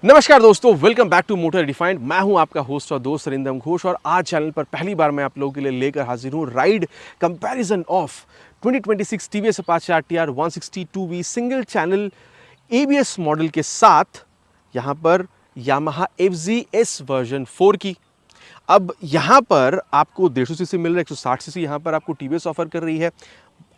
नमस्कार दोस्तों, welcome back to Motor Defined. मैं हूं आपका होस्ट और दोस्त अरिंदम घोष और आज चैनल पर पहली बार मैं आप लोगों के लिए लेकर हाजिर हूं ride comparison of 2026 TVS Apache RTR 162V single channel ABS model के साथ यहां पर यामाहा FZS वर्जन 4 की। अब यहां पर आपको 150 सीसी मिल रहा है, 160 सीसी यहां पर आपको टीवीएस ऑफर कर रही है।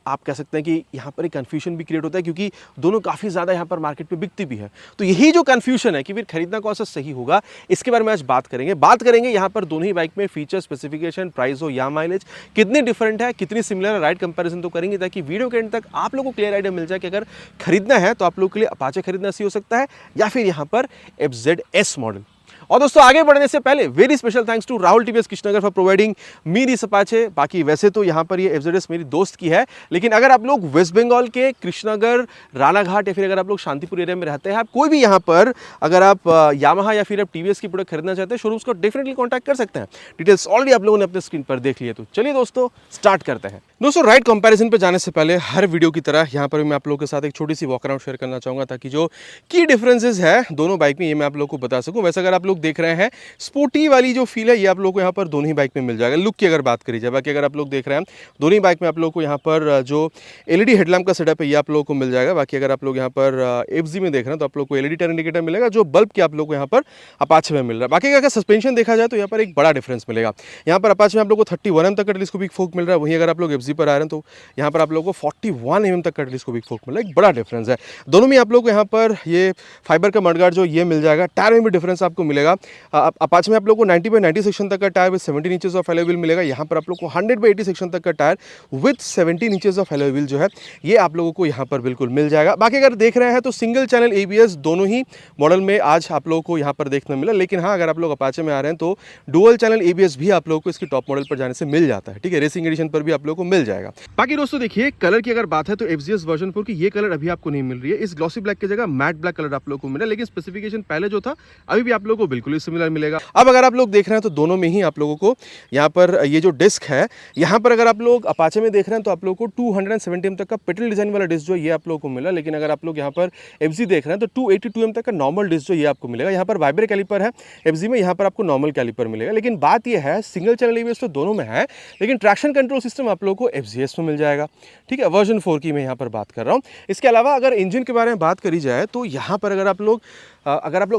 आप कह सकते हैं कि यहाँ पर एक कन्फ्यूजन भी क्रिएट होता है क्योंकि दोनों काफ़ी ज़्यादा यहाँ पर मार्केट में बिकती भी है। तो यही जो कन्फ्यूजन है कि फिर खरीदना कौन सा सही होगा, इसके बारे में आज बात करेंगे यहाँ पर दोनों ही बाइक में फीचर, स्पेसिफिकेशन, प्राइस हो या माइलेज कितनी डिफरेंट है, कितनी सिमिलर है, राइड कंपैरिजन तो करेंगे ताकि वीडियो के एंड तक आप लोगों को क्लियर आइडिया मिल जाए कि अगर खरीदना है तो आप लोगों के लिए अपाचे खरीदना सही हो सकता है या फिर यहाँ पर FZS मॉडल। और दोस्तों आगे बढ़ने से पहले very special thanks to Rahul TVS Krishnanagar for providing me this Apache. बाकी वैसे तो यहाँ पर ये FZS मेरी दोस्त की है, लेकिन अगर आप लोग वेस्ट बंगाल के कृष्णनगर, रानाघाट या फिर अगर आप लोग शांतिपुर एरिया में रहते हैं, आप कोई भी यहाँ पर अगर आप यामाहा या फिर आप टीवीएस की प्रोडक्ट खरीदना चाहते हैं, शोरूम्स को डेफिनेटली कॉन्टैक्ट कर सकते हैं। डिटेल्स ऑलरेडी आप लोगों ने अपने स्क्रीन पर देख लिए। तो चलिए दोस्तों स्टार्ट करते हैं। दोस्तों राइड कंपैरिजन पे जाने से पहले हर वीडियो की तरह यहाँ पर मैं आप लोगों के साथ एक छोटी सी वॉक अराउंड शेयर करना चाहूँगा ताकि जो की डिफरेंसेस है दोनों बाइक में ये मैं आप लोगों को बता सकूँ। वैसे अगर आप लोग देख रहे हैं स्पोर्टी वाली जो फील है ये आप लोगों को यहाँ पर दोनों ही बाइक में मिल जाएगा। लुक की अगर बात करी जाए, बाकी अगर आप लोग देख रहे हैं दोनों ही बाइक में आप लोगों को यहाँ पर जो एलईडी हेडलैम्प का सेटअप है ये आप लोगों को मिल जाएगा। बाकी अगर आप लोग यहाँ पर FZ में देख रहे हैं तो आप लोग को एलईडी टर्न इंडिकेटर मिलेगा जो बल्ब की आप लोग को यहाँ पर अपाचे में मिल रहा है। बाकी अगर सस्पेंशन देखा जाए तो यहाँ पर एक बड़ा डिफरेंस मिलेगा। यहाँ पर अपाचे में आप लोग को 31 mm तक का टेलीस्कोपिक फोक मिल रहा है, वहीं अगर आप लोग FZ पर आ रहे हैं तो यहाँ पर आप लोग को 41 mm तक का टेलीस्कोपिक फोक मिल रहा है। एक बड़ा डिफरेंस है। दोनों में आप लोग को यहाँ पर ये फाइबर का मडगार्ड जो ये मिल जाएगा। टायर में भी डिफरेंस आपको मिलेगा। अपाचे में आप लोग को 90/90 सेक्शन तक का tyre with 17 inches of alloy wheel मिलेगा। यहाँ पर आप लोग को 100/80 सेक्शन तक का tyre with 17 inches of alloy wheel जो है ये आप लोगों को यहाँ पर बिल्कुल मिल जाएगा। बाकी अगर देख रहे हैं तो सिंगल चैनल ABS दोनों ही मॉडल में आज आप लोगों को यहाँ पर देखने मिला। लेकिन हाँ, अगर आप लोग अपाचे में आ रहे हैं तो डुअल चैनल ABS भी आप लोगों को इसकी टॉप मॉडल पर जाने से मिल जाता है। ठीक है, रेसिंग एडिशन पर भी आप लोगों को मिल जाएगा। बाकी दोस्तों देखिए कलर की अगर बात है तो FZS वर्जन 4 की ये कलर अभी आपको नहीं मिल रही है। इस ग्लॉसी ब्लैक की जगह मैट ब्लैक कलर आप लोगों को मिला, लेकिन स्पेसिफिकेशन पहले जो था अभी भी आप लोगों को बिल्कुल सिमिलर मिलेगा। अब अगर आप लोग देख रहे हैं तो दोनों में ही आप लोगों को यहाँ पर ये जो डिस्क है, यहाँ पर अगर आप लोग अपाचे में देख रहे हैं तो आप लोगों को 270 mm तक का पेटल डिजाइन वाला डिस्क जो ये आप लोगों को मिला। लेकिन अगर आप लोग यहाँ पर FZ देख रहे हैं तो 282 mm तक का नॉर्मल डिस्क जो ये आपको मिलेगा। यहाँ पर वाइब्रे कैलिपर है FZ में, यहाँ पर आपको नॉर्मल कैलिपर मिलेगा। लेकिन बात यह है सिंगल चैनल ABS तो दोनों में है, लेकिन ट्रैक्शन कंट्रोल सिस्टम आप लोगों को FZS में मिल जाएगा। ठीक है, वर्जन 4 की मैं यहाँ पर बात कर रहा हूँ। इसके अलावा अगर इंजन के बारे में बात करी जाए तो यहाँ पर अगर आप लोग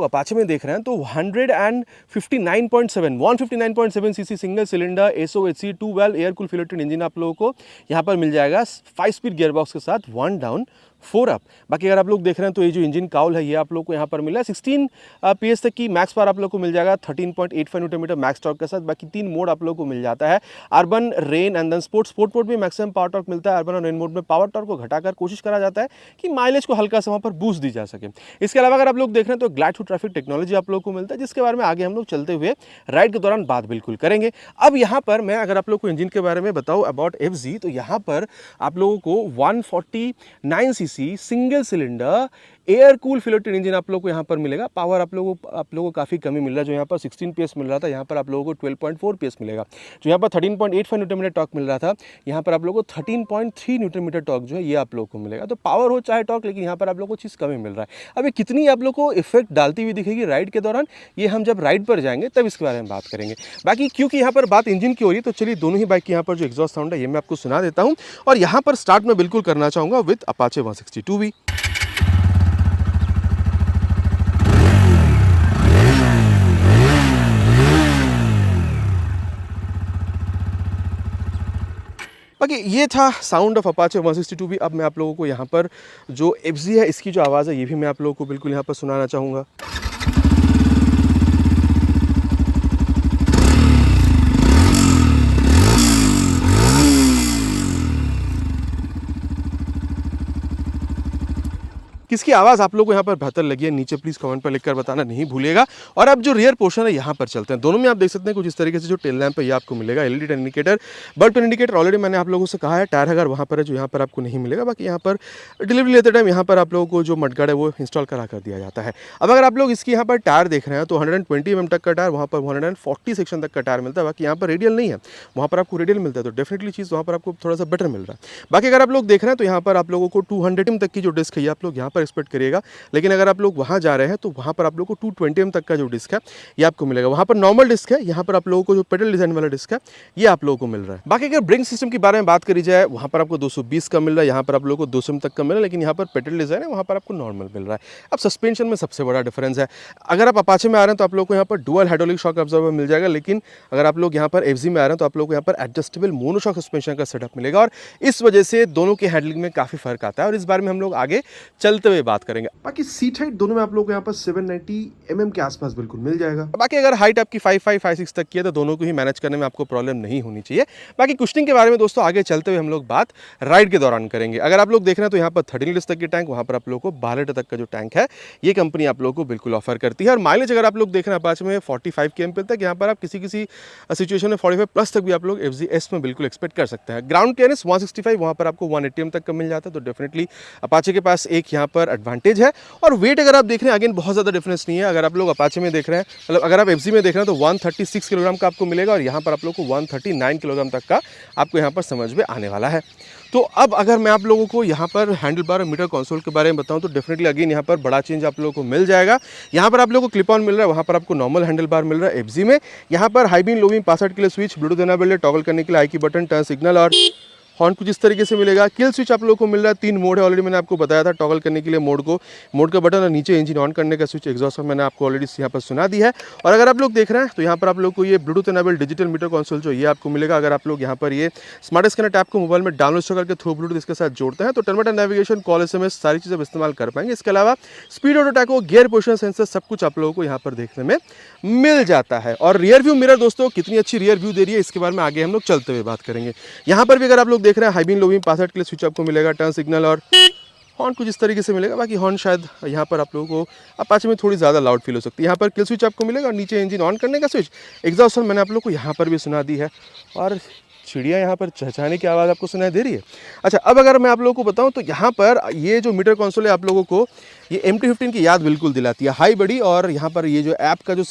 अपाचे में देख रहे हैं तो 159.7 CC single cylinder SOHC 2 valve air cool फिलेटेड इंजन आप लोगों को यहाँ पर मिल जाएगा 5 स्पीड गियरबॉक्स के साथ 1 डाउन 4 अप। बाकी अगर आप लोग देख रहे हैं तो ये जो इंजन काउल है ये आप लोग को यहाँ पर मिला है 16 PS तक की मैक्स पावर आप लोग को मिल जाएगा 13.85 न्यूटन मीटर मैक्स टॉर्क के साथ। बाकी 3 मोड आप लोग को मिल जाता है, urban, rain and then sport mode में मैक्सिमम पावर टॉर्क मिलता है। अर्बन और रेन मोड में पावर टॉर्क को घटाकर कोशिश करा जाता है कि माइलेज को हल्का सा वहाँ पर बूस्ट दी जा सके। इसके अलावा अगर आप लोग देख रहे हैं तो ग्लाइड थ्रू ट्रैफिक टेक्नोलॉजी आप लोग को मिलता है, जिसके बारे में आगे हम लोग चलते हुए राइड के दौरान बात बिल्कुल करेंगे। अब यहाँ पर मैं अगर आप लोग को इंजन के बारे में बताऊँ अबाउट FZ तो यहाँ पर आप लोगों को 149 CC single cylinder air cool फिलेटेड इंजन आप लोगों को यहाँ पर मिलेगा। पावर आप लोगों को काफ़ी कमी मिल रहा है। जो यहाँ पर 16 PS मिल रहा था यहाँ पर आप लोगों को 12.4 PS मिलेगा। जो यहाँ पर 13.85 न्यूटन मीटर टॉर्क मिल रहा था यहाँ पर आप लोगों को 13.3 न्यूटन मीटर टॉर्क जो है ये आप लोगों को मिलेगा। तो पावर हो चाहे टॉर्क, लेकिन यहाँ पर आप लोगों को चीज़ कमी मिल रहा है। अब ये कितनी आप लोग को इफेक्ट डालती हुई दिखेगी राइड के दौरान, ये हम जब राइड पर जाएंगे तब इसके बारे में बात करेंगे। बाकी क्योंकि यहाँ पर बात इंजन की हो रही है तो चलिए दोनों ही बाइक की यहाँ पर जो एग्जॉस्ट साउंड है ये मैं आपको सुना देता हूँ। और यहाँ पर स्टार्ट में बिल्कुल करना चाहूँगा विद अपाचे 162V। बाकी ये था साउंड ऑफ अपाचे 162V। अब मैं आप लोगों को यहाँ पर जो FZ है इसकी जो आवाज़ है ये भी मैं आप लोगों को बिल्कुल यहाँ पर सुनाना चाहूँगा। किसकी आवाज़ आप लोगों को यहाँ पर बेहतर लगी है नीचे प्लीज़ कमेंट पर लिखकर बताना नहीं भूलिएगा। और अब जो रियर पोर्शन है यहाँ पर चलते हैं। दोनों में आप देख सकते हैं कुछ इस तरीके से जो टेल लैंप है ये आपको मिलेगा। LED turn indicator, bulb turn indicator already मैंने आप लोगों से कहा है। टायर अगर वहाँ पर है जो यहाँ पर आपको नहीं मिलेगा। बाकी यहाँ पर डिलीवरी लेते टाइम यहाँ पर आप लोगों को जो मडगार्ड है वो इंस्टॉल करा कर दिया जाता है। अब अगर आप लोग इसकी यहाँ पर टायर देख रहे हैं तो 120 mm तक का टायर, वहाँ पर 140 सेक्शन तक का टायर मिलता है। बाकी यहाँ पर रेडियल नहीं है, वहाँ पर आपको रेडियल मिलता है, तो डेफिनेटली चीज़ वहाँ पर आपको थोड़ा सा बेटर मिल रहा है। बाकी अगर आप लोग देख रहे हैं तो यहाँ पर आप लोगों को 200 mm तक की जो डिस्क है आप लोग यहाँ पर पर एक्सपेक्ट करिएगा, लेकिन अगर आप लोग वहाँ जा रहे हैं तो वहाँ पर आप लोग को 220 तक का जो डिस्क है ये आपको मिलेगा। वहाँ पर नॉर्मल डिस्क है, यहाँ पर आप लोगों को जो पेडल डिज़ाइन वाला डिस्क है ये आप लोगों को मिल रहा है। बाकी अगर ब्रेक सिस्टम की बारे में बात करी जाए, वहाँ पर आपको 220 का मिल रहा है, यहाँ पर आप लोगों को 200 तक का मिल रहा है, लेकिन यहाँ पर पेडल डिज़ाइन है, वहाँ पर आपको नॉर्मल मिल रहा है। अब सस्पेंशन में सबसे बड़ा डिफरेंस है, अगर आप अपाचे में आ रहे हैं तो आप लोग को यहाँ पर डुअल हाइड्रोलिक शॉक अब्जॉर्बर मिल जाएगा, लेकिन अगर आप लोग यहाँ पर एफजी में आ रहे हैं तो आप लोग को यहाँ पर एडजस्टेबल मोनोशॉक सस्पेंशन का सेटअप मिलेगा, और इस वजह से दोनों के हैंडलिंग में काफ़ी फर्क आता है, और इस बारे में हम लोग आगे चलते हुए बात करेंगे। बाकी सीट हाइट दोनों में आप लोग को यहाँ पर 790 mm के आसपास बिल्कुल मिल जाएगा। बाकी अगर हाइट आपकी 5'5", 5'6" तक की है तो दोनों को ही मैनेज करने में आपको प्रॉब्लम नहीं होनी चाहिए। बाकी कुशनिंग के बारे में दोस्तों आगे चलते हुए हम लोग बात राइड के दौरान करेंगे। अगर आप लोग देख रहे हैं तो यहाँ पर 13 लीटर तक की टैंक, वहाँ पर आप लोग को 12 लीटर तक का जो टैंक है ये कंपनी आप लोग को बिल्कुल ऑफर करती है। और माइलेज अगर आप लोग देख रहे हैं अपाचे में 45 km तक, यहाँ पर आप किसी सिचुएशन में 45+ तक भी आप लोग FZ-S में बिल्कुल एक्सपेक्ट कर सकते हैं। ग्राउंड क्लियरेंस 165, वहाँ पर आपको 180 तक का मिल जाता है, तो डेफिनेटली अपाचे के पास एक यहाँ पर एडवांटेज है। और वेट अगर आप देख रहे हैं अगेन बहुत ज़्यादा डिफरेंस नहीं है। अगर आप लोग अपाचे में देख रहे हैं, मतलब अगर आप FZ में देख रहे हैं तो 136 किलोग्राम का आपको मिलेगा, और यहाँ पर आप लोग को 139 किलोग्राम तक का आपको यहाँ पर समझ में आने वाला है। तो अब अगर मैं आप लोगों को यहाँ पर हैंडल बार और मीटर कंसोल के बारे में बताऊँ तो डेफिनेटली अगेन यहाँ पर बड़ा चेंज आप लोगों को मिल जाएगा। यहाँ पर आप लोगों को क्लिप ऑन मिल रहा है, वहाँ पर आपको नॉर्मल हैंडल बार मिल रहा है FZ में। यहाँ पर high beam low beam password के लिए स्विच, ब्लूटूथ एनेबल्ड, टॉगल करने के लिए आई की बटन, टर्न सिग्नल और हॉर्न कुछ इस तरीके से मिलेगा। किल स्विच आप लोगों को मिल रहा है, 3 मोड है, ऑलरेडी मैंने आपको बताया था। टॉगल करने के लिए मोड का बटन, और नीचे इंजन ऑन करने का स्विच, एग्जॉस्ट मैंने आपको ऑलरेडी यहाँ पर सुना दी है। और अगर आप लोग देख रहे हैं तो यहाँ पर आप लोग को ये Bluetooth enabled digital meter console जो ये आपको मिलेगा। अगर आप लोग यहाँ पर ये स्मार्ट स्कैनर ऐप को मोबाइल में डाउनलोड करके थ्रू ब्लूटूथ इसके साथ जोड़ते हैं तो टर्मिनल नेविगेशन, कॉल, SMS सारी चीज़ें इस्तेमाल कर पाएंगे। इसके अलावा speed auto taco, gear position sensor सब कुछ आप लोगों को यहाँ पर देखने में मिल जाता है। और रियर व्यू मिरर दोस्तों कितनी अच्छी रियर व्यू दे रही है इसके बारे में आगे हम लोग चलते हुए बात करेंगे। यहाँ पर भी अगर आप लोग देख रहे हैं high beam low beam password के लिए स्विच आपको मिलेगा, टर्न सिग्नल और हॉर्न कुछ इस तरीके से मिलेगा। बाकी हॉर्न शायद यहाँ पर आप लोगों को अपाचे में थोड़ी ज़्यादा लाउड फील हो सकती है। यहाँ पर किल स्विच आपको मिलेगा, और नीचे इंजन ऑन करने का स्विच, एग्जॉस्ट मैंने आप लोग को यहाँ पर भी सुना दी है, और चिड़िया यहाँ पर चहचहाने की आवाज़ आपको सुनाई दे रही है। अच्छा, अब अगर मैं आप लोगों को बताऊँ तो यहाँ पर ये जो मीटर कंसोल है आप लोगों को ये MT-15 की याद बिल्कुल दिलाती है, हाई बड़ी। और यहाँ पर ये जो ऐप का जो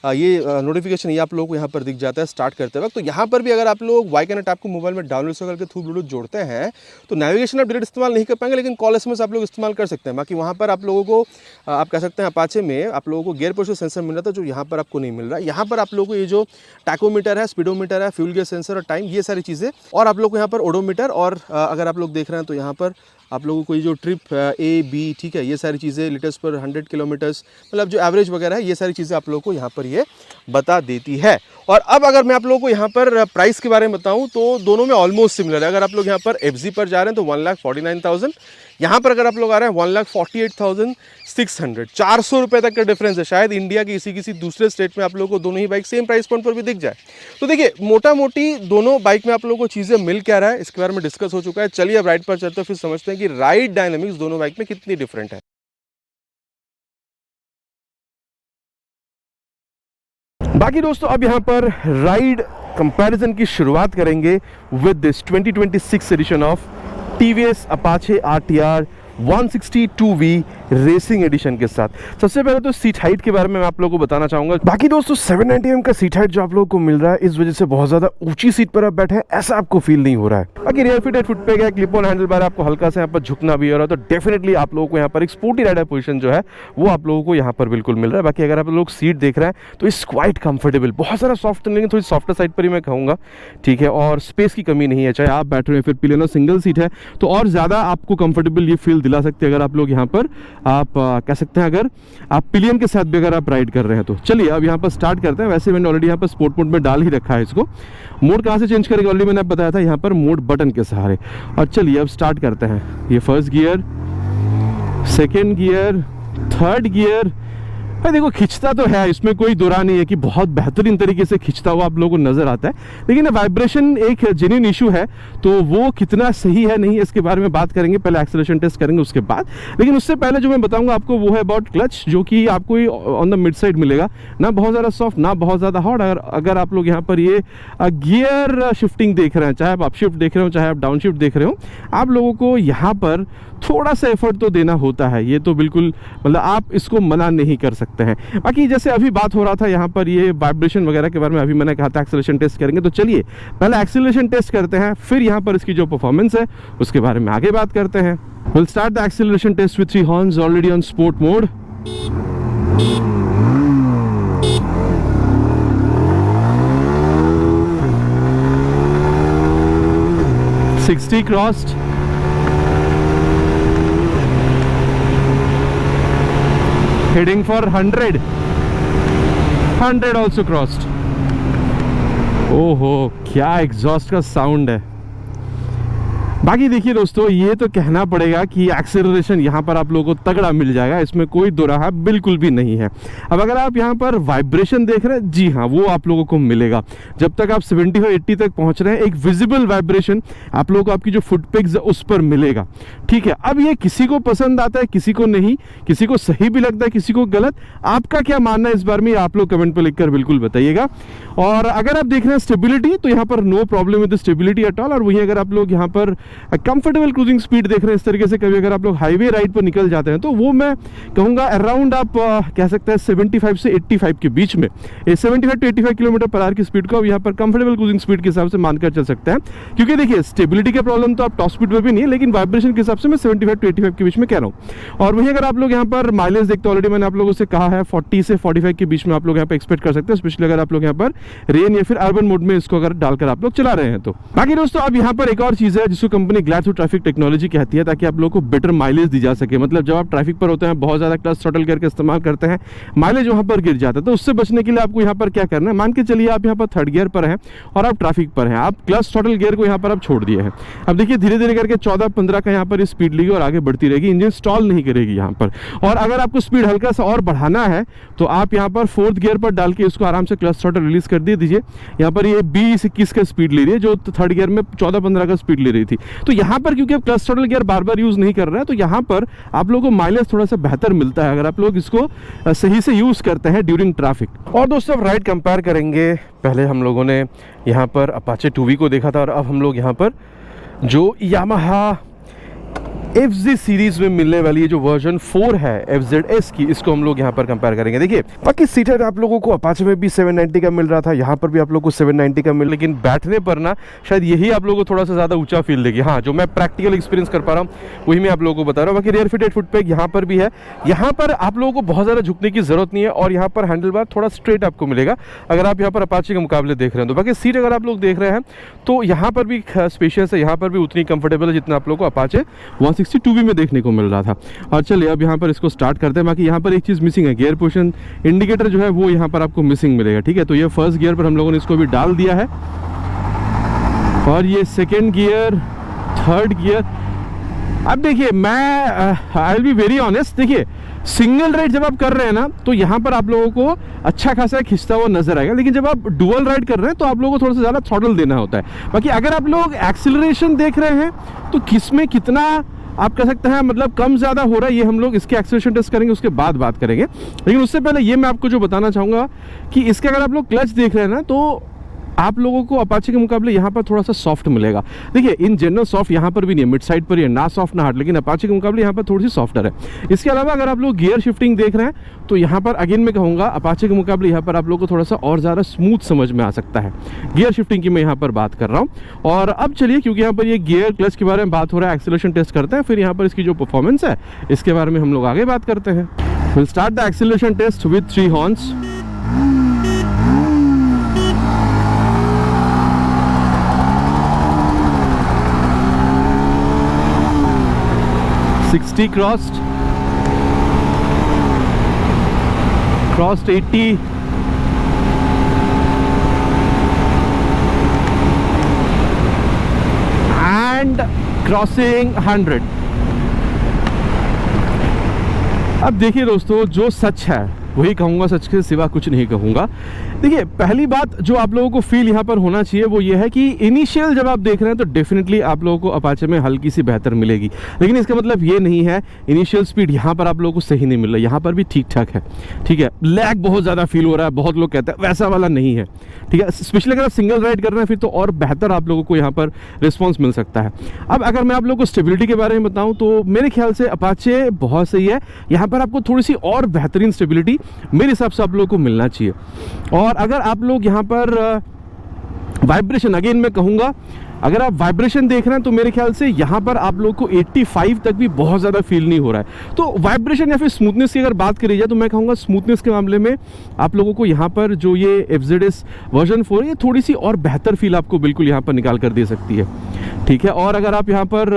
ये नोटिफिकेशन ये आप लोगों को यहाँ पर दिख जाता है स्टार्ट करते वक्त। तो यहाँ पर भी अगर आप लोग वाई कनेक्ट ऐप को मोबाइल में डाउनलोड करके थ्रू ब्लूटूथ जोड़ते हैं तो नेविगेशन आप डायरेक्ट इस्तेमाल नहीं कर पाएंगे, लेकिन कॉल SMS आप लोग इस्तेमाल कर सकते हैं। बाकी वहाँ पर आप लोगों को आप कह सकते हैं अपाचे में आप लोगों को गियर पोजिशन सेंसर मिल रहा था जो यहाँ पर आपको नहीं मिल रहा है। यहाँ पर आप लोगों को ये जो टैकोमीटर है, स्पीडोमीटर है, फ्यूल गियर सेंसर और टाइम, ये सारी चीज़ें, और आप लोग को यहाँ पर ओडोमीटर, और अगर आप लोग देख रहे हैं तो यहाँ पर आप लोगों को ये जो ट्रिप A, B, ठीक है, ये सारी चीज़ें लीटर्स पर 100 किलोमीटर्स, मतलब जो एवरेज वगैरह है, ये सारी चीज़ें आप लोगों को यहाँ पर ये बता देती है। और अब अगर मैं आप लोगों को यहाँ पर प्राइस के बारे में बताऊँ तो दोनों में ऑलमोस्ट सिमिलर है। अगर आप लोग यहाँ पर FZ पर जा रहे हैं तो 1,49,000, यहाँ पर अगर आप लोग आ रहे हैं 1,48,600, 400 रुपये तक का डिफरेंस है। शायद इंडिया के किसी दूसरे स्टेट में आप लोगों को दोनों ही बाइक सेम प्राइस पॉइंट पर भी दिख जाए। तो देखिए मोटा मोटी दोनों बाइक में आप लोगों को चीज़ें मिल क्या रहा है इसके बारे में डिस्कस हो चुका है। चलिए अब राइड पर चलते हैं, फिर समझते हैं कि राइड डायनेमिक्स दोनों बाइक में कितनी डिफरेंट है। बाकी दोस्तों अब यहाँ पर राइड कंपैरिजन की शुरुआत करेंगे with this 2026 edition of TVS Apache RTR 160 racing edition के साथ। सबसे पहले तो सीट हाइट के बारे में मैं आप लोगों को बताना चाहूँगा। बाकी दोस्तों 790 mm का सीट हाइट जो आप लोगों को मिल रहा है इस वजह से बहुत ज़्यादा ऊंची सीट पर आप बैठे हैं ऐसा आपको फील नहीं हो रहा है। बाकी रियर फिटेड फुट पे गया, क्लिप ऑन हैंडल बार, आपको हल्का सा यहाँ पर झुकना भी हो रहा है, तो डेफिनेटली आप लोगों को यहाँ पर एक स्पोर्टी राइडर पोजीशन जो है वो आप लोगों को यहाँ पर बिल्कुल मिल रहा है। बाकी अगर आप लोग सीट देख रहे हैं तो इट्स क्वाइट कंफर्टेबल, बहुत सारा सॉफ्ट नहीं, थोड़ी सॉफ्टर साइड पर ही मैं कहूँगा, ठीक है। और स्पेस की कमी नहीं है, चाहे आप बैठ रहे हैं फिर पिलियन और सिंगल सीट है तो और ज़्यादा आपको कंफर्टेबल ये फील दिला सकते हैं। अगर आप लोग यहाँ पर आप कह सकते हैं अगर आप पिलियन के साथ भी अगर आप राइड कर रहे हैं तो चलिए अब यहाँ पर स्टार्ट करते हैं। वैसे मैंने ऑलरेडी यहाँ पर स्पोर्ट मोड में डाल ही रखा है इसको। मोड कहाँ से चेंज करेंगे ऑलरेडी मैंने बताया था, यहाँ पर मोड बटन के सहारे। और चलिए अब स्टार्ट करते हैं। ये first gear, second gear, third gear. भाई देखो खिंचता तो है, इसमें कोई दुरा नहीं है कि बहुत बेहतरीन तरीके से खिंचता हुआ आप लोगों को नजर आता है, लेकिन वाइब्रेशन एक जेन्युइन इशू है, तो वो कितना सही है नहीं इसके बारे में बात करेंगे। पहले एक्सेलरेशन टेस्ट करेंगे उसके बाद, लेकिन उससे पहले जो मैं बताऊंगा आपको वो है अबाउट क्लच, जो कि आपको ऑन द मिड साइड मिलेगा, ना बहुत ज़्यादा सॉफ्ट ना बहुत ज़्यादा हार्ड। अगर आप लोग यहाँ पर ये गियर शिफ्टिंग देख रहे हैं, चाहे आप अप शिफ्ट देख रहे हो चाहे आप डाउन शिफ्ट देख रहे हो, आप लोगों को यहाँ पर थोड़ा सा एफर्ट तो देना होता है, ये तो बिल्कुल मतलब आप इसको मना नहीं कर सकते हैं। बाकी जैसे अभी बात हो रहा था यहाँ पर ये वाइब्रेशन वगैरह के बारे में, अभी मैंने कहा था एक्सेलरेशन टेस्ट करेंगे, तो चलिए पहले एक्सेलरेशन टेस्ट करते हैं, फिर यहाँ पर इसकी जो परफॉर्मेंस है उसके बारे में आगे बात करते हैं। We'll start the acceleration test with 3 horns, already on sport mode. $60 crossed. Heading for 100. 100 also crossed. ओहो, क्या एग्जॉस्ट का साउंड है। बाकी देखिए दोस्तों, ये तो कहना पड़ेगा कि एक्सेलरेशन यहाँ पर आप लोगों को तगड़ा मिल जाएगा, इसमें कोई दो राह बिल्कुल भी नहीं है। अब अगर आप यहाँ पर वाइब्रेशन देख रहे हैं, जी हाँ, वो आप लोगों को मिलेगा। जब तक आप 75-80 तक पहुँच रहे हैं, एक विजिबल वाइब्रेशन आप लोगों को आपकी जो फुट पेग्स उस पर मिलेगा। ठीक है, अब ये किसी को पसंद आता है, किसी को नहीं, किसी को सही भी लगता है, किसी को गलत। आपका क्या मानना है इस बार में, आप लोग कमेंट पर लिखकर बिल्कुल बताइएगा। और अगर आप देख रहे हैं स्टेबिलिटी, तो यहाँ पर no problem with stability at all. और वहीं अगर आप लोग यहाँ पर कंफर्टेबल क्रूजिंग स्पीड देख रहे हैं इस तरीके से, कभी अगर आप लोग हाईवे राइड पर निकल जाते हैं, तो वो मैं कहूँगा अराउंड आप कह सकते हैं 75 से 85 के बीच में, 75 to 85 किलोमीटर पर आवर की स्पीड को अब यहाँ पर कंफर्टेबल क्रूजिंग स्पीड के हिसाब से मानकर चल सकते हैं। क्योंकि देखिए, स्टेबिलिटी का प्रॉब्लम तो आप टॉप स्पीड पर भी नहीं है, लेकिन वाइब्रेशन के हिसाब से मैं 75 to 85 के बीच में कह रहा हूँ। और वहीं अगर आप लोग यहाँ पर माइलेज देखते, ऑलरेडी मैंने आप लोगों से कहा है 40 से 45 के बीच में आप लोग यहाँ पर एक्सपेक्ट कर सकते हैं, स्पेशली अगर आप लोग यहाँ पर रेन या फिर अर्बन मोड में इसको अगर डालकर आप लोग चला रहे हैं तो। बाकी दोस्तों, अब यहाँ पर एक और चीज़ है जिसको company glad through traffic technology कहती है, ताकि आप लोगों को बेटर माइलेज दी जा सके। मतलब जब आप ट्रैफिक पर होते हैं, बहुत ज़्यादा क्लच थ्रॉटल गियर का इस्तेमाल करते हैं, माइलेज वहाँ पर गिर जाता है। तो उससे बचने के लिए आपको यहाँ पर क्या करना है, मान के चलिए आप यहाँ पर थर्ड गियर पर हैं और आप ट्रैफिक पर हैं, आप क्लच थ्रॉटल गियर को यहाँ पर आप छोड़ दिए हैं। अब देखिए, धीरे धीरे करके 14-15 का यहाँ पर स्पीड लेगी और आगे बढ़ती रहेगी, इंजन स्टॉल नहीं करेगी यहाँ पर। और अगर आपको स्पीड हल्का सा और बढ़ाना है, तो आप यहाँ पर फोर्थ गियर पर डाल के इसको आराम से क्लच थ्रॉटल रिलीज कर दीजिए। यहाँ पर ये 20-21 का स्पीड ले रही है, जो थर्ड गियर में 14-15 का स्पीड ले रही थी। तो यहाँ पर क्योंकि आप क्लच थ्रॉटल गियर बार बार यूज नहीं कर रहे हैं, तो यहाँ पर आप लोगों को माइलेज थोड़ा सा बेहतर मिलता है, अगर आप लोग इसको सही से यूज करते हैं ड्यूरिंग ट्रैफिक। और दोस्तों, अब राइड कंपेयर करेंगे। पहले हम लोगों ने यहाँ पर अपाचे 2V को देखा था, और अब हम लोग यहाँ पर जो यामाहा FZ सीरीज में मिलने वाली है जो वर्जन 4 है FZS की, इसको हम लोग यहाँ पर कंपेयर करेंगे। देखिए, बाकी सीटर आप लोगों को अपाचे में भी 790 का मिल रहा था, यहाँ पर भी आप लोगों को 790 का मिल, लेकिन बैठने पर ना शायद यही आप लोगों को थोड़ा सा ज़्यादा ऊंचा फील देगी। हाँ, जो मैं प्रैक्टिकल एक्सपीरियंस कर पा रहा हूँ वही मैं आप लोगों को बता रहा हूँ। बाकी रियर फिटेड फुट पेग यहाँ पर भी है, यहाँ पर आप लोगों को बहुत ज़्यादा झुकने की जरूरत नहीं है, और यहाँ पर हैंडल बार थोड़ा स्ट्रेट आपको मिलेगा अगर आप यहाँ पर अपाचे के मुकाबले देख रहे हैं तो। बाकी सीट अगर आप लोग देख रहे हैं तो यहाँ पर भी स्पेशियस है, यहाँ पर भी उतनी कंफर्टेबल है जितना आप लोग को अपाचे 160 में देखने को मिल रहा था। और चलिए अब यहाँ पर इसको स्टार्ट करते हैं। बाकी यहाँ पर एक चीज़ मिसिंग है, गियर पोजीशन इंडिकेटर जो है वो यहाँ पर आपको मिसिंग मिलेगा। ठीक है, तो ये फर्स्ट गियर पर हम लोगों ने इसको भी डाल दिया है, और ये सेकेंड गियर, थर्ड गियर। अब देखिए, मैं I will be very honest, देखिए सिंगल राइड जब आप कर रहे हैं ना, तो यहाँ पर आप लोगों को अच्छा खासा खिंचता हुआ नजर आएगा, लेकिन जब आप डुअल राइड कर रहे हैं तो आप लोगों को थोड़ा सा ज़्यादा थ्रॉटल देना होता है। बाकी अगर आप लोग एक्सीलरेशन देख रहे हैं तो किसमें कितना आप कह सकते हैं, मतलब कम ज़्यादा हो रहा है, ये हम लोग इसके एक्सीलरेशन टेस्ट करेंगे, उसके बाद बात करेंगे। लेकिन उससे पहले ये मैं आपको जो बताना चाहूँगा कि इसके अगर आप लोग क्लच देख रहे हैं ना, तो आप लोगों को अपाचे के मुकाबले यहाँ पर थोड़ा सा सॉफ्ट मिलेगा। देखिए, इन जनरल सॉफ्ट यहाँ पर भी नहीं है, मिड साइड पर ही है, ना सॉफ्ट ना हार्ड, लेकिन अपाचे के मुकाबले यहाँ पर थोड़ी सी सॉफ्टर है। इसके अलावा अगर आप लोग गियर शिफ्टिंग देख रहे हैं तो यहाँ पर अगेन मैं कहूँगा अपाचे के मुकाबले यहाँ पर आप लोगों को थोड़ा सा और ज़्यादा स्मूथ समझ में आ सकता है। गियर शिफ्टिंग की मैं यहाँ पर बात कर रहा हूँ। और अब चलिए, क्योंकि यहाँ पर ये गियर क्लच के बारे में बात हो रहा है, एक्सीलरेशन टेस्ट करते हैं, फिर यहाँ पर इसकी जो परफॉर्मेंस है इसके बारे में हम लोग आगे बात करते हैं। Will start the acceleration test with 3 horns. crossed, 80, and crossing 100। अब देखिए दोस्तों, जो सच है वही कहूँगा, सच के सिवा कुछ नहीं कहूँगा। देखिए, पहली बात जो आप लोगों को फील यहाँ पर होना चाहिए वो ये है कि इनिशियल जब आप देख रहे हैं तो डेफिनेटली आप लोगों को अपाचे में हल्की सी बेहतर मिलेगी, लेकिन इसका मतलब ये नहीं है इनिशियल स्पीड यहाँ पर आप लोगों को सही नहीं मिल रहा, यहाँ पर भी ठीक ठाक है। ठीक है, लैग बहुत ज़्यादा फील हो रहा है, बहुत लोग कहते हैं, वैसा वाला नहीं है। ठीक है, स्पेशली अगर आप सिंगल राइड कर रहे हैं फिर तो और बेहतर आप लोगों को यहाँ पर रिस्पॉन्स मिल सकता है। अब अगर मैं आप लोगों को स्टेबिलिटी के बारे में बताऊँ तो मेरे ख्याल से अपाचे बहुत सही है, यहाँ पर आपको थोड़ी सी और बेहतरीन स्टेबिलिटी मेरे हिसाब से आप लोगों को मिलना चाहिए। और अगर आप लोग यहाँ पर वाइब्रेशन, अगेन मैं कहूँगा अगर आप वाइब्रेशन देख रहे हैं तो मेरे ख्याल से यहाँ पर आप लोगों को 85 तक भी बहुत ज़्यादा फील नहीं हो रहा है। तो वाइब्रेशन या फिर स्मूथनेस की अगर बात करी जाए तो मैं कहूँगा स्मूथनेस के मामले में आप लोगों को यहाँ पर जो ये FZS वर्जन 4 है ये थोड़ी सी और बेहतर फील आपको बिल्कुल यहाँ पर निकाल कर दे सकती है, ठीक है। और अगर आप यहाँ पर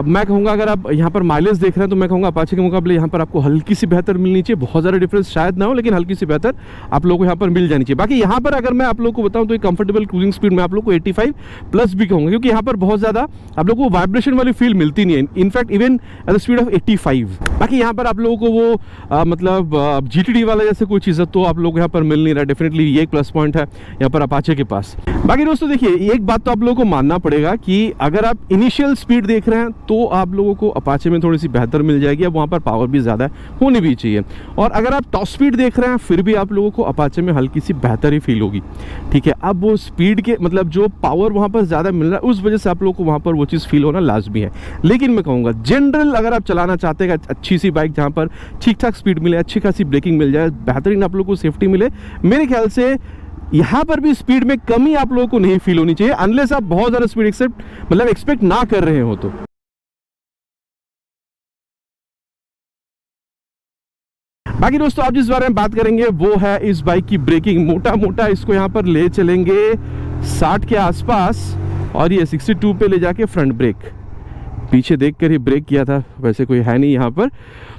मैं कहूँगा अगर आप यहाँ पर माइलेज देख रहे हैं तो मैं कहूँगा अपाचे के मुकाबले यहाँ पर आपको हल्की सी बेहतर मिलनी चाहिए। बहुत ज़्यादा डिफरेंस शायद ना हो, लेकिन हल्की सी बेहतर आप लोगों को यहाँ पर मिल जानी चाहिए। बाकी यहाँ पर अगर मैं आप लोगों को बताऊँ तो एक कंफर्टेबल क्रूजिंग स्पीड में आप लोग को 85 प्लस भी कहूँगा, क्योंकि यहाँ पर बहुत ज़्यादा आप लोगों को वाइब्रेशन वाली फील मिलती नहीं है, in fact even at the speed of 85। बाकी यहाँ पर आप लोगों को वो मतलब GTD वाला जैसे कोई चीज़ है तो आप लोग यहाँ पर मिल नहीं रहा, डेफिनेटली ये एक प्लस पॉइंट है यहाँ पर अपाचे के पास। बाकी दोस्तों देखिए एक बात तो आप लोगों को मानना पड़ेगा कि अगर आप इनिशियल स्पीड देख रहे हैं तो आप लोगों को अपाचे में थोड़ी सी बेहतर मिल जाएगी, अब वहाँ पर पावर भी ज़्यादा होनी भी चाहिए। और अगर आप टॉप स्पीड देख रहे हैं फिर भी आप लोगों को अपाचे में हल्की सी बेहतर ही फील होगी, ठीक है। अब वो स्पीड के मतलब जो पावर वहाँ पर ज़्यादा मिल रहा है उस वजह से आप लोगों को वहाँ पर वो चीज़ फील होना लाजमी है। लेकिन मैं कहूँगा जनरल अगर आप चलाना चाहते हैं अच्छी सी बाइक जहाँ पर ठीक ठाक स्पीड मिले, अच्छी खासी ब्रेकिंग मिल जाए, बेहतरीन आप लोगों को सेफ्टी मिले, मेरे ख्याल से यहाँ पर भी स्पीड में कमी आप लोगों को नहीं फील होनी चाहिए, अनलेस आप बहुत ज़्यादा स्पीड एक्सपेक्ट ना कर रहे हो तो। बाकी दोस्तों आप जिस बारे में बात करेंगे वो है इस बाइक की ब्रेकिंग। मोटा मोटा इसको यहाँ पर ले चलेंगे 60 के आसपास और ये 62 पे ले जाके फ्रंट ब्रेक, पीछे देखकर ही ब्रेक किया था, वैसे कोई है नहीं यहाँ पर।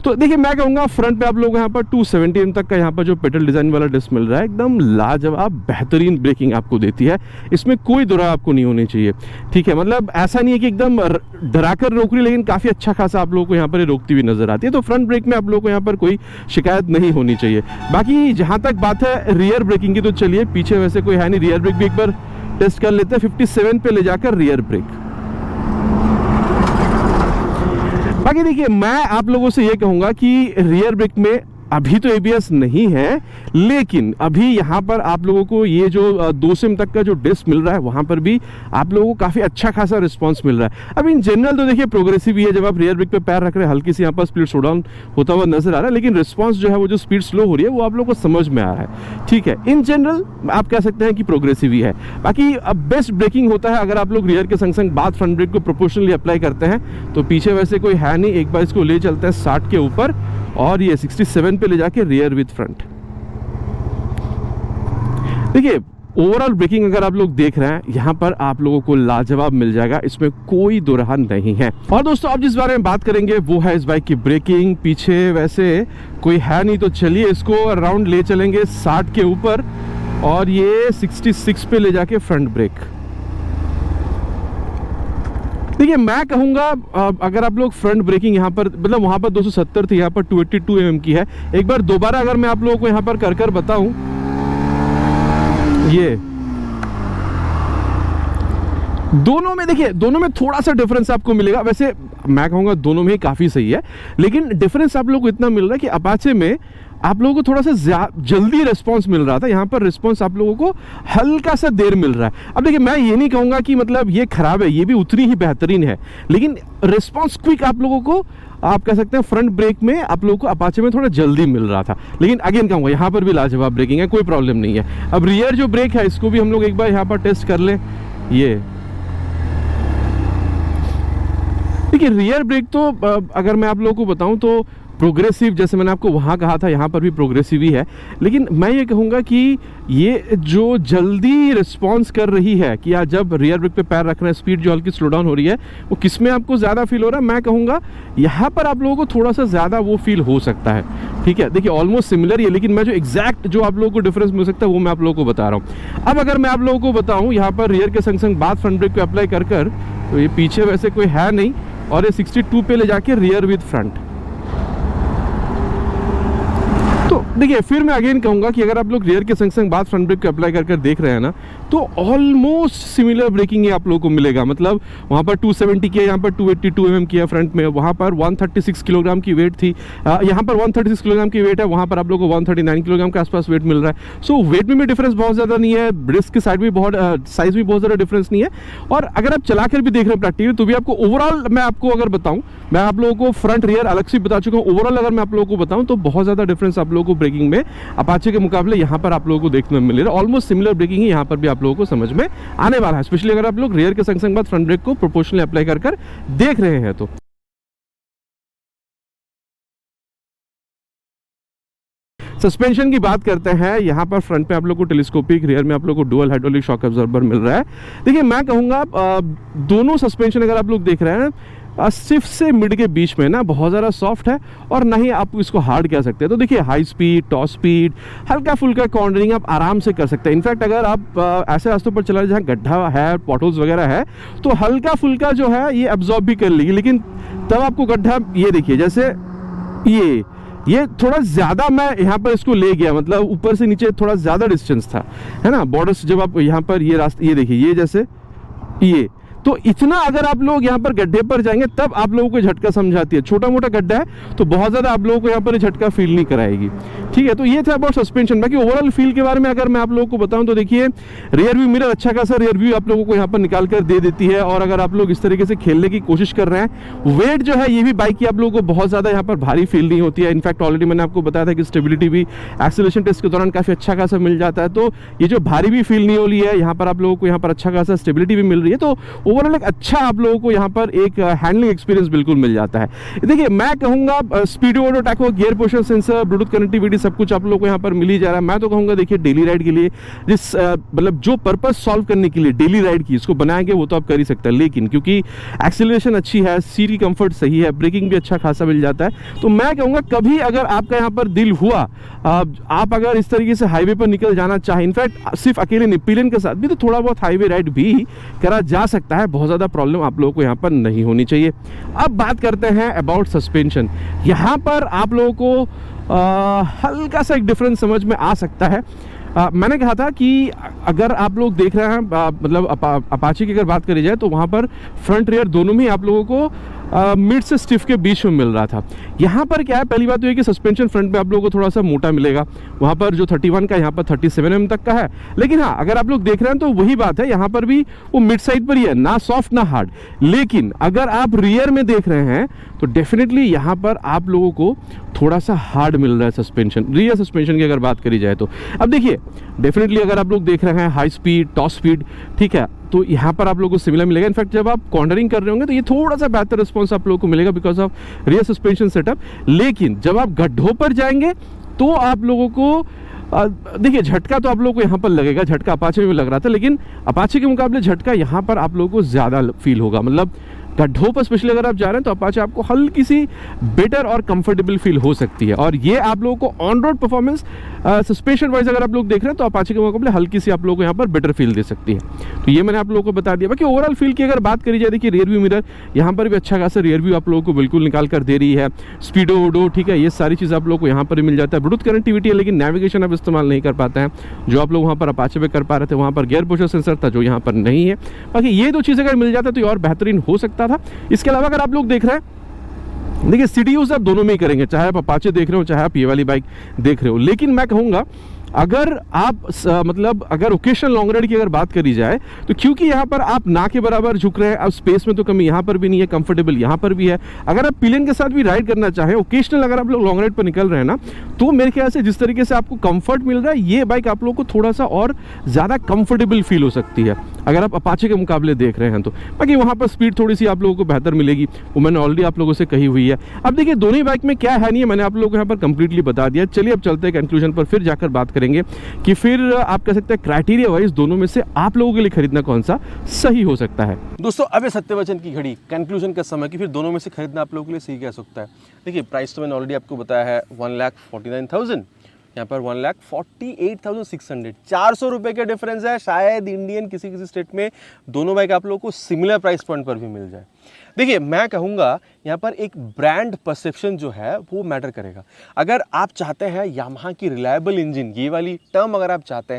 तो देखिए मैं कहूँगा फ्रंट पे आप लोग यहाँ पर 270 तक का यहाँ पर जो पेडल डिज़ाइन वाला डिस्क मिल रहा है एकदम लाजवाब बेहतरीन ब्रेकिंग आपको देती है, इसमें कोई दुरा आपको नहीं होनी चाहिए, ठीक है। मतलब ऐसा नहीं है कि एकदम डराकर रोक रही, लेकिन काफ़ी अच्छा खासा आप लोगों को यहाँ पर रोकती हुई नजर आती है। तो फ्रंट ब्रेक में आप लोगों को यहाँ पर कोई शिकायत नहीं होनी चाहिए। बाकी जहाँ तक बात है रियर ब्रेकिंग की तो चलिए पीछे वैसे कोई है नहीं, रियर ब्रेक भी एक बार टेस्ट कर लेते हैं। 57 पे ले जाकर रियर ब्रेक। बाकी देखिए मैं आप लोगों से ये कहूंगा कि रियर ब्रेक में अभी तो ABS नहीं है, लेकिन अभी यहाँ पर आप लोगों को ये जो 2 सिम तक का जो डिस्क मिल रहा है वहाँ पर भी आप लोगों को काफ़ी अच्छा खासा रिस्पांस मिल रहा है। अब इन जनरल तो देखिए प्रोग्रेसिव ही है, जब आप रियर ब्रेक पे पैर रख रहे हैं हल्की सी यहाँ पर स्पीड स्लो डाउन होता हुआ नजर आ रहा है, लेकिन रिस्पांस जो है वो जो स्पीड स्लो हो रही है वो आप लोगों को समझ में आ रहा है, ठीक है। इन जनरल आप कह सकते हैं कि प्रोग्रेसिव ही है। बाकी अब बेस्ट ब्रेकिंग होता है अगर आप लोग रियर के संग संग बाद फ्रंट ब्रेक को प्रोपोर्शनली अप्लाई करते हैं, तो पीछे वैसे कोई है नहीं। एक बार इसको ले चलते हैं 60 के ऊपर और ये 67 पे ले जाके रियर विद फ्रंट। देखिए ओवरऑल ब्रेकिंग अगर आप लोग देख रहे हैं यहाँ पर आप लोगों को लाजवाब मिल जाएगा, इसमें कोई दुरहा नहीं है। और दोस्तों आप जिस बारे में बात करेंगे वो है इस बाइक की ब्रेकिंग। पीछे वैसे कोई है नहीं, तो चलिए इसको अराउंड ले चलेंगे 60 के ऊपर और ये 66 पे ले जाके फ्रंट ब्रेक। देखिए मैं कहूँगा अगर आप लोग फ्रंट ब्रेकिंग यहाँ पर मतलब वहाँ पर 270 थी, यहाँ पर 282 mm की है। एक बार दोबारा अगर मैं आप लोगों को यहाँ पर कर बताऊँ, ये दोनों में देखिए दोनों में थोड़ा सा डिफरेंस आपको मिलेगा। वैसे मैं कहूँगा दोनों में ही काफ़ी सही है, लेकिन डिफरेंस आप लोगों को इतना मिल रहा है कि अपाचे में आप लोगों को थोड़ा सा जल्दी रिस्पांस मिल रहा था, यहाँ पर रिस्पांस आप लोगों को हल्का सा देर मिल रहा है। अब देखिए मैं ये नहीं कहूँगा कि मतलब ये खराब है, ये भी उतनी ही बेहतरीन है, लेकिन रिस्पांस क्विक आप लोगों को आप कह सकते हैं फ्रंट ब्रेक में आप लोगों को अपाचे में थोड़ा जल्दी मिल रहा था। लेकिन अगेन कहूँगा यहाँ पर भी लाजवाब ब्रेकिंग है, कोई प्रॉब्लम नहीं है। अब रियर जो ब्रेक है इसको भी हम लोग एक बार यहाँ पर टेस्ट कर लें। ये देखिए रियर ब्रेक तो अगर मैं आप लोगों को बताऊं तो प्रोग्रेसिव, जैसे मैंने आपको वहाँ कहा था यहाँ पर भी प्रोग्रेसिव ही है, लेकिन मैं ये कहूँगा कि ये जो जल्दी रिस्पांस कर रही है कि आज जब रियर ब्रेक पे पैर रख रहे हैं स्पीड जो हल्की स्लो डाउन हो रही है, वो किस में आपको ज़्यादा फील हो रहा है, मैं कहूँगा यहाँ पर आप लोगों को थोड़ा सा ज़्यादा वो फील हो सकता है, ठीक है। देखिए ऑलमोस्ट सिमिलर ही है, लेकिन मैं जो एग्जैक्ट जो आप लोगों को डिफरेंस मिल सकता है वो मैं आप लोगों को बता रहा हूँ। अब अगर मैं आप लोगों को बताऊँ यहाँ पर रियर के संग संग बाद फ्रंट ब्रेक को अप्लाई कर तो ये पीछे वैसे कोई है नहीं और ये 62 पे ले जाके रियर विद फ्रंट। तो देखिए फिर मैं अगेन कहूँगा कि अगर आप लोग रियर के संग संग बाद फ्रंट ब्रेक को अप्लाई कर देख रहे हैं ना, तो ऑलमोस्ट सिमिलर ब्रेकिंग ही आप लोगों को मिलेगा। मतलब वहाँ पर 270 की है, यहाँ पर 282 mm की है फ्रंट में, वहाँ पर 136 किलोग्राम की वेट थी, यहाँ पर 136 किलोग्राम की वेट है, वहाँ पर आप लोगों को 139 किलोग्राम के आसपास वेट मिल रहा है। सो वेट में भी डिफरेंस बहुत ज़्यादा नहीं है, ब्रेस्ट की साइड भी बहुत साइज भी बहुत ज़्यादा डिफरेंस नहीं है। और अगर आप चला कर भी देख रहे हैं प्रैक्टिकली तो भी आपको ओवरऑल मैं आपको अगर बताऊँ, मैं आप लोगों को फ्रंट रियर अलग से बता चुका हूँ, ओवरऑल अगर मैं आप लोगों को बताऊँ तो बहुत ज़्यादा डिफरेंस आप लोगों को ब्रेकिंग में अपाचे के मुकाबले यहाँ पर आप लोगों को देखने में मिल रहा है। ऑलमोस्ट सिमिलर ब्रेकिंग ही यहाँ पर भी आप लोगों को समझ में आने वाला है, स्पेशली अगर आप लोग रेयर के संग संग बाद फ्रंट ब्रेक को प्रोपोर्शनली अप्लाई कर देख रहे हैं तो। सस्पेंशन की बात करते हैं, यहाँ पर फ्रंट पे आप लोग को टेलीस्कोपिक, रियर में आप लोग को डुअल हाइड्रोलिक शॉक अब्जॉर्बर मिल रहा है। देखिए मैं कहूँगा दोनों सस्पेंशन अगर आप लोग देख रहे हैं सिर्फ से मिड के बीच में ना बहुत ज़्यादा सॉफ्ट है और ना ही आप इसको हार्ड कह सकते हैं। तो देखिए हाई स्पीड, टॉप स्पीड, हल्का फुल्का कॉर्नरिंग आप आराम से कर सकते हैं। इनफैक्ट अगर आप ऐसे रास्तों पर चला जहाँ गड्ढा है, पॉटहोल्स वगैरह है, तो हल्का फुल्का जो है ये एब्जॉर्ब भी कर लेगी। लेकिन तब आपको गड्ढा, ये देखिए जैसे ये थोड़ा ज़्यादा मैं यहाँ पर इसको ले गया, मतलब ऊपर से नीचे थोड़ा ज़्यादा डिस्टेंस था, है ना। बॉर्डर्स जब आप यहाँ पर ये रास्ता, ये देखिए ये जैसे ये, तो इतना अगर आप लोग यहाँ पर गड्ढे पर जाएंगे तब आप लोगों को झटका समझाती है। छोटा मोटा गड्ढा है तो बहुत ज़्यादा आप लोगों को यहाँ पर झटका फील नहीं कराएगी, ठीक है। तो ये था अबाउट सस्पेंशन। बाकी ओवरऑल फील के बारे में अगर मैं आप लोगों को बताऊं तो देखिए रियर व्यू मिरर अच्छा खासा रियर व्यू आप लोगों को यहाँ पर निकाल कर दे देती है। और अगर आप लोग इस तरीके से खेलने की कोशिश कर रहे हैं, वेट जो है ये भी बाइक की आप लोगों को बहुत ज़्यादा यहाँ पर भारी फील नहीं होती है। इनफैक्ट ऑलरेडी मैंने आपको बताया था कि स्टेबिलिटी भी एक्सेलरेशन टेस्ट के दौरान काफ़ी अच्छा खासा मिल जाता है। तो ये जो भारी भी फील नहीं हो रही है, यहाँ पर आप लोगों को यहाँ पर अच्छा खासा स्टेबिलिटी भी मिल रही है। तो ओवरऑल एक अच्छा आप लोगों को यहाँ पर एक हैंडलिंग एक्सपीरियंस बिल्कुल मिल जाता है। देखिए मैं कहूँगा speedo tacho, gear position sensor, Bluetooth connectivity सब कुछ आप लोगों को यहाँ पर मिल ही जा रहा है। मैं तो कहूँगा देखिए डेली राइड के लिए जिस मतलब जो पर्पस सॉल्व करने के लिए डेली राइड की इसको बनाया गया वो तो आप कर ही सकते हैं। लेकिन क्योंकि एक्सीलरेशन अच्छी है, सीट की कंफर्ट सही है, ब्रेकिंग भी अच्छा खासा मिल जाता है, तो मैं कहूँगा कभी अगर आपका यहाँ पर दिल हुआ, आप अगर इस तरीके से हाईवे पर निकल जाना चाहें, इनफैक्ट सिर्फ अकेले निपिलियन के साथ भी तो थोड़ा बहुत हाईवे राइड भी करा जा सकता है। बहुत ज़्यादा प्रॉब्लम आप लोगों को यहाँ पर नहीं होनी चाहिए। अब बात करते हैं अबाउट सस्पेंशन। यहाँ पर आप लोगों को हल्का सा एक डिफरेंस समझ में आ सकता है। मैंने कहा था कि अगर आप लोग देख रहे हैं मतलब अपाचे की अगर बात करी जाए तो वहाँ पर फ्रंट रियर दोनों में आप लोगों को मिड से स्टिफ के बीच में मिल रहा था। यहाँ पर क्या है, पहली बात तो ये कि सस्पेंशन फ्रंट में आप लोगों को थोड़ा सा मोटा मिलेगा, वहाँ पर जो 31 का यहाँ पर 37 mm तक का है। लेकिन हाँ अगर आप लोग देख रहे हैं तो वही बात है, यहाँ पर भी वो मिड साइड पर ही है, ना सॉफ्ट ना हार्ड। लेकिन अगर आप रियर में देख रहे हैं तो डेफिनेटली यहाँ पर आप लोगों को थोड़ा सा हार्ड मिल रहा है सस्पेंशन, रियर सस्पेंशन की अगर बात करी जाए तो। अब देखिए डेफिनेटली अगर आप लोग देख रहे हैं हाई स्पीड, टॉप स्पीड, ठीक है, तो यहाँ पर आप लोगों को सिमिलर मिलेगा। इनफैक्ट जब आप कॉर्नरिंग कर रहे होंगे तो ये थोड़ा सा बेहतर रिस्पॉन्स आप लोगों को मिलेगा because of rear suspension setup. लेकिन जब आप गड्ढों पर जाएंगे तो आप लोगों को देखिए झटका तो आप लोगों को यहाँ पर लगेगा, झटका अपाचे में लग रहा था, लेकिन अपाचे के मुकाबले झटका यहाँ पर आप लोगों को ज़्यादा फील होगा। मतलब गड्ढों पर स्पेशली अगर आप जा रहे हैं तो अपाचे आपको हल्की सी बेटर और कंफर्टेबल फील हो सकती है। और ये आप लोगों को on road performance suspension wise अगर आप लोग देख रहे हैं तो अपाचे के मुकाबले हल्की सी आप लोगों को यहाँ पर बेटर फील दे सकती है। तो ये मैंने आप लोगों को बता दिया। बाकी ओवरऑल फील की अगर बात करी जाए, देखिए रियर व्यू मिरर यहाँ पर भी अच्छा खासा रियर व्यू आप लोगों को बिल्कुल निकाल कर दे रही है। स्पीडो वोडो, ठीक है, ये सारी चीज़ आप लोगों को यहाँ पर मिल जाता है। ब्लूटूथ कनेक्टिविटी है लेकिन नेविगेशन आप इस्तेमाल नहीं कर पाते हैं, जो आप लोग वहाँ पर अपाचे पे कर पा रहे थे। वहाँ पर गियर पोजिशन सेंसर था जो यहाँ पर नहीं है। बाकी ये दो चीज़ अगर मिल जाता तो ये और बेहतरीन हो सकता था। इसके अलावा अगर आप लोग देख रहे हैं, देखिए सिटी यूज आप दोनों में ही करेंगे, चाहे आप अपाचे देख रहे हो चाहे आप ये वाली बाइक देख रहे हो। लेकिन मैं कहूँगा अगर आप मतलब अगर ओकेशनल लॉन्ग राइड की अगर बात करी जाए तो क्योंकि यहाँ पर आप ना के बराबर झुक रहे हैं, अब स्पेस में तो कमी यहाँ पर भी नहीं है, कंफर्टेबल यहाँ पर भी है। अगर आप पिलियन के साथ भी राइड करना चाहें, ओकेशनल अगर आप लोग लॉन्ग राइड पर निकल रहे हैं ना, तो मेरे ख्याल से जिस तरीके से आपको कंफर्ट मिल रहा है ये बाइक आप लोगों को थोड़ा सा और ज़्यादा कंफर्टेबल फील हो सकती है अगर आप अपाचे के मुकाबले देख रहे हैं तो। बाकी वहाँ पर स्पीड थोड़ी सी आप लोगों को बेहतर मिलेगी, वो मैंने ऑलरेडी आप लोगों से कही हुई है। अब देखिए दोनों ही बाइक में क्या है नहीं है मैंने आप लोगों को यहाँ पर कंप्लीटली बता दिया। चलिए अब चलते हैं कंक्लूजन पर, फिर जाकर बात करेंगे कि फिर आप कह सकते हैं क्राइटेरिया वाइज दोनों में से आप लोगों के लिए खरीदना कौन सा सही हो सकता है। दोस्तों अब ये सत्यवचन की घड़ी, कंक्लूजन का समय कि फिर दोनों में से खरीदना आप लोगों के लिए सही कह सकता है। देखिए प्राइस तो मैंने ऑलरेडी आपको बताया है 1,49,000, यहाँ पर 1,48,600, 400 रुपये का डिफरेंस है। शायद इंडियन किसी किसी स्टेट में दोनों बाइक आप लोगों को सिमिलर प्राइस पॉइंट पर भी मिल जाए। देखिए मैं कहूँगा यहाँ पर एक ब्रांड परसेप्शन जो है वो मैटर करेगा। अगर आप चाहते हैं यामाहा की रिलायबल इंजन, ये वाली टर्म अगर आप चाहते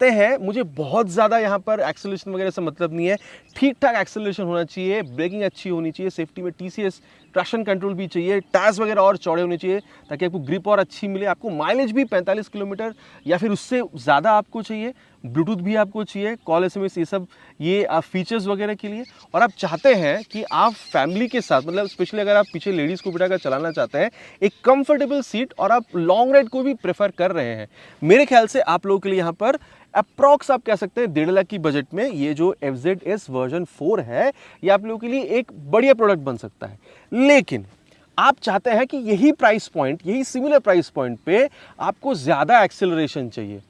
हैं मुझे बहुत ज़्यादा यहाँ पर एक्सेलरेशन वगैरह से मतलब नहीं है, ठीक ठाक एक्सेलरेशन होना चाहिए, ब्रेकिंग अच्छी होनी चाहिए, सेफ्टी में TCS ट्रैक्शन कंट्रोल भी चाहिए, टायर्स वगैरह और चौड़े होने चाहिए ताकि आपको ग्रिप और अच्छी मिले, आपको माइलेज भी 45 किलोमीटर या फिर उससे ज़्यादा आपको चाहिए, ब्लूटूथ भी आपको चाहिए, कॉल SMS ये सब ये आप फीचर्स वगैरह के लिए, और आप चाहते हैं कि आप फैमिली के साथ मतलब स्पेशली अगर आप पीछे लेडीज़ को बिठाकर चलाना चाहते हैं एक कंफर्टेबल सीट और आप लॉन्ग राइड को भी प्रेफर कर रहे हैं, मेरे ख्याल से आप लोगों के लिए यहाँ पर अप्रॉक्स आप कह सकते हैं 1.5 लाख की बजट में ये जो FZS वर्जन 4 है ये आप लोगों के लिए एक बढ़िया प्रोडक्ट बन सकता है। लेकिन आप चाहते हैं कि यही प्राइस पॉइंट, यही सिमिलर प्राइस पॉइंट पे आपको ज़्यादा एक्सेलरेशन चाहिए,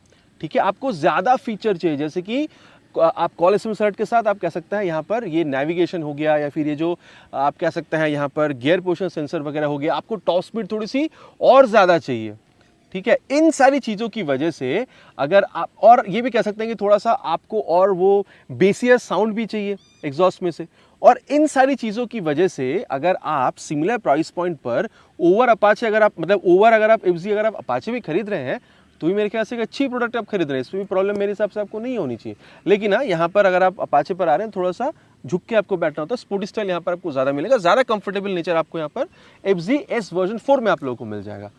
ठीक है, आपको ज़्यादा फीचर चाहिए, जैसे कि आप कॉल SMS अलर्ट के साथ आप कह सकते हैं यहाँ पर ये नेविगेशन हो गया, या फिर ये जो आप कह सकते हैं यहाँ पर गियर पोजिशन सेंसर वगैरह हो गया, आपको टॉप स्पीड थोड़ी सी और ज़्यादा चाहिए, ठीक है। इन सारी चीज़ों की वजह से अगर आप, और ये भी कह सकते हैं कि थोड़ा सा आपको और वो बेसियस साउंड भी चाहिए एग्जॉस्ट में से, और इन सारी चीज़ों की वजह से अगर आप सिमिलर प्राइस पॉइंट पर ओवर अपाचे अगर आप मतलब ओवर अगर आप FZ अगर आप अपाचे भी खरीद रहे हैं तो भी मेरे ख्याल से एक अच्छी प्रोडक्ट आप खरीद रहे हैं, इसमें भी प्रॉब्लम मेरे हिसाब से आपको नहीं होनी चाहिए। लेकिन हाँ, यहाँ पर अगर आप अपाचे पर आ रहे हैं थोड़ा सा झुक के आपको बैठना होता है, स्पोर्टी स्टाइल यहाँ पर आपको ज़्यादा मिलेगा, ज़्यादा कंफर्टेबल नेचर आपको यहाँ पर FZS वर्जन 4 में आप लोगों को मिल जाएगा।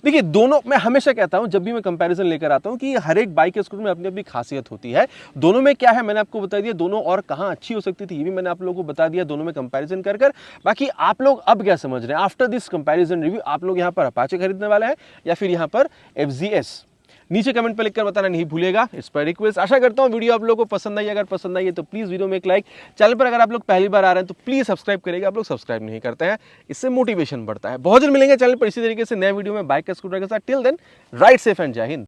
देखिए दोनों, मैं हमेशा कहता हूं जब भी मैं कंपैरिजन लेकर आता हूं कि हर एक बाइक के स्कूटर में अपनी अपनी खासियत होती है, दोनों में क्या है मैंने आपको बता दिया, दोनों और कहां अच्छी हो सकती थी ये भी मैंने आप लोगों को बता दिया, दोनों में कंपैरिजन कर कर। बाकी आप लोग अब क्या समझ रहे हैं आफ्टर दिस कंपैरिजन रिव्यू, आप लोग यहां पर अपाचे खरीदने वाले हैं या फिर यहां पर FZS? नीचे कमेंट पर लिखकर बताना नहीं भूलिएगा, इस पर रिक्वेस्ट। आशा करता हूं वीडियो आप लोगों को पसंद आई, अगर पसंद आई है तो प्लीज वीडियो में एक लाइक, चैनल पर अगर आप लोग पहली बार आ रहे हैं तो प्लीज सब्सक्राइब करिएगा, आप लोग सब्सक्राइब नहीं करते हैं, इससे मोटिवेशन बढ़ता है। बहुत जल्द मिलेंगे चैनल पर इसी तरीके से नए वीडियो में बाइक का स्कूटर के साथ। Till then ride safe and जय हिंद।